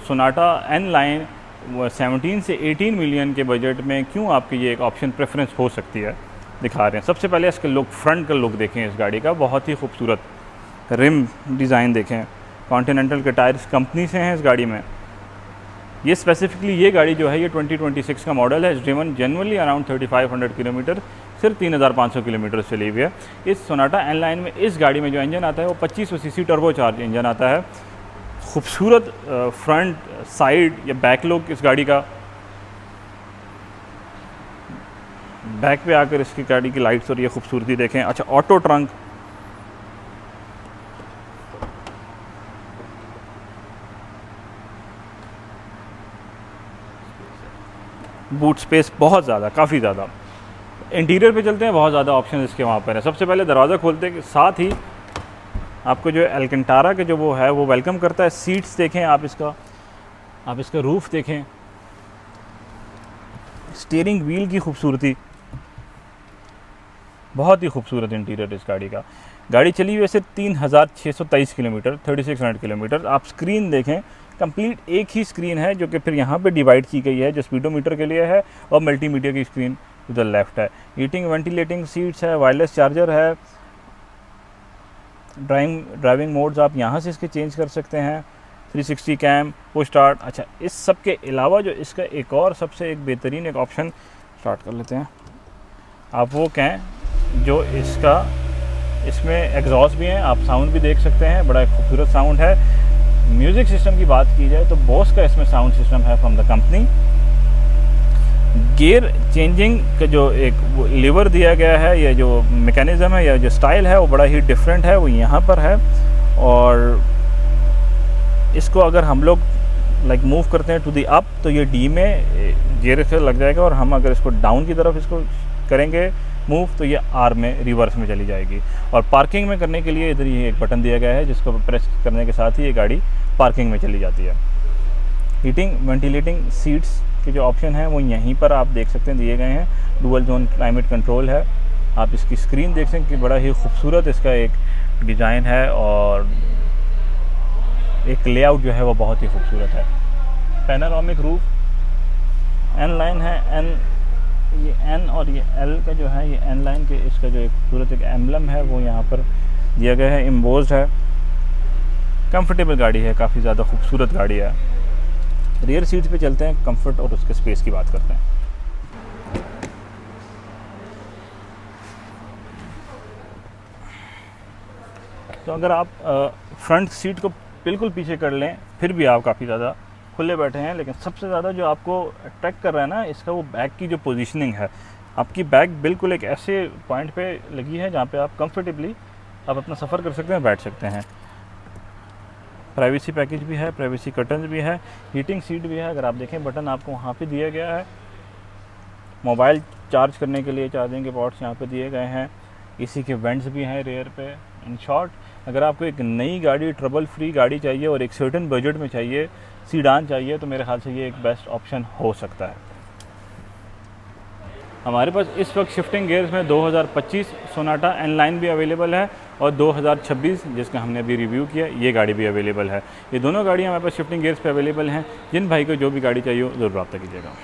Sonata N line 17 से 18 million के budget में क्यों आपकी ये एक ऑप्शन प्रेफरेंस हो सकती है, दिखा रहे हैं। सबसे पहले इसका लुक, फ्रंट का लुक देखें इस गाड़ी का, बहुत ही खूबसूरत रिम डिज़ाइन देखें। कॉन्टिनेंटल के टायर्स कंपनी से हैं इस गाड़ी में। ये स्पेसिफिकली ये गाड़ी जो है ये 2026 का मॉडल है। ड्रिवन जनरली अराउंड 3500 किलोमीटर, सिर्फ 3500 किलोमीटर चली हुई है। इस सोनाटा एन लाइन में इस गाड़ी में जो इंजन आता है वो 2500 सीसी टर्बो चार्ज इंजन आता है। खूबसूरत फ्रंट, साइड या बैक लुक इस गाड़ी का। बैक पे आकर इसकी गाड़ी की लाइट्स और ये खूबसूरती देखें। अच्छा, ऑटो ट्रंक, बूट स्पेस बहुत ज़्यादा, काफ़ी ज़्यादा। इंटीरियर पे चलते हैं, बहुत ज़्यादा ऑप्शन इसके वहाँ पर है। सबसे पहले दरवाज़ा खोलते के साथ ही आपको जो एल्केंटारा के जो वो है वो वेलकम करता है। सीट्स देखें आप इसका रूफ़ देखें, स्टीयरिंग व्हील की खूबसूरती, बहुत ही खूबसूरत इंटीरियर इस गाड़ी का। गाड़ी चली हुई वैसे 3623 किलोमीटर, 3600 किलोमीटर। आप स्क्रीन देखें, कंप्लीट एक ही स्क्रीन है जो कि फिर यहाँ पे डिवाइड की गई है, जो स्पीडोमीटर के लिए है और मल्टीमीडिया की स्क्रीन उधर लेफ्ट है। हीटिंग वेंटिलेटिंग सीट्स है, वायरलेस चार्जर है। ड्राइविंग मोड्स आप यहाँ से इसके चेंज कर सकते हैं। 360 कैम, पुश स्टार्ट। अच्छा, इस सब के अलावा जो इसका एक और सबसे एक बेहतरीन एक ऑप्शन, स्टार्ट कर लेते हैं, आप वो कहें जो इसमें एग्जॉस्ट भी हैं, आप साउंड भी देख सकते हैं, बड़ा खूबसूरत साउंड है। म्यूज़िक सिस्टम की बात की जाए तो बॉस का इसमें साउंड सिस्टम है from the company. Gear changing का जो एक लीवर दिया गया है, या जो मैकेनिज़्म है या जो स्टाइल है वो बड़ा ही डिफरेंट है, वो यहाँ पर है। और इसको अगर हम लोग लाइक मूव करते हैं टू दी अप तो ये डी में गियर से लग जाएगा, और हम अगर इसको डाउन की तरफ इसको करेंगे मूव तो ये आर में, रिवर्स में चली जाएगी। और पार्किंग में करने के लिए इधर ये एक बटन दिया गया है जिसको प्रेस करने के साथ ही ये गाड़ी पार्किंग में चली जाती है। हीटिंग वेंटिलेटिंग सीट्स के जो ऑप्शन हैं वो यहीं पर आप देख सकते हैं दिए गए हैं। डुअल जोन क्लाइमेट कंट्रोल है। आप इसकी स्क्रीन देख सकते हैं कि बड़ा ही खूबसूरत इसका एक डिज़ाइन है और एक लेआउट जो है वो बहुत ही खूबसूरत है। पैनोरामिक रूफ, एन लाइन है, ये एन और ये एल का जो है, ये एन लाइन के इसका जो एक खूबसूरत एक एम्बलम है वो यहाँ पर दिया गया है, एम्बोस्ड है। कंफर्टेबल गाड़ी है, काफ़ी ज़्यादा खूबसूरत गाड़ी है। रियर सीट्स पे चलते हैं, कंफर्ट और उसके स्पेस की बात करते हैं। तो अगर आप फ्रंट सीट को बिल्कुल पीछे कर लें फिर भी आप काफ़ी ज़्यादा खुले बैठे हैं, लेकिन सबसे ज़्यादा जो आपको अट्रैक्ट कर रहा है ना इसका, वो बैक की जो पोजीशनिंग है। आपकी बैक बिल्कुल एक ऐसे पॉइंट पे लगी है जहाँ पे आप कंफर्टेबली आप अपना सफ़र कर सकते हैं, बैठ सकते हैं। प्राइवेसी पैकेज भी है, प्राइवेसी कर्टन्स भी है, हीटिंग सीट भी है। अगर आप देखें बटन आपको वहाँ पे दिया गया है। मोबाइल चार्ज करने के लिए चार्जिंग के पोर्ट्स यहाँ पे दिए गए हैं। इसी के वेंट्स भी हैं रेयर पे। इन शॉर्ट, अगर आपको एक नई गाड़ी, ट्रबल फ्री गाड़ी चाहिए और एक सर्टेन बजट में चाहिए, सीडान चाहिए, तो मेरे ख्याल से ये एक बेस्ट ऑप्शन हो सकता है। हमारे पास इस वक्त शिफ्टिंग गियर्स में 2025 सोनाटा एन लाइन भी अवेलेबल है और 2026 जिसका हमने अभी रिव्यू किया ये गाड़ी भी अवेलेबल है। ये दोनों गाड़ियाँ हमारे पास शिफ्टिंग गियर्स पे अवेलेबल हैं। जिन भाई को जो भी गाड़ी चाहिए ज़रूर रब्ता कीजिएगा।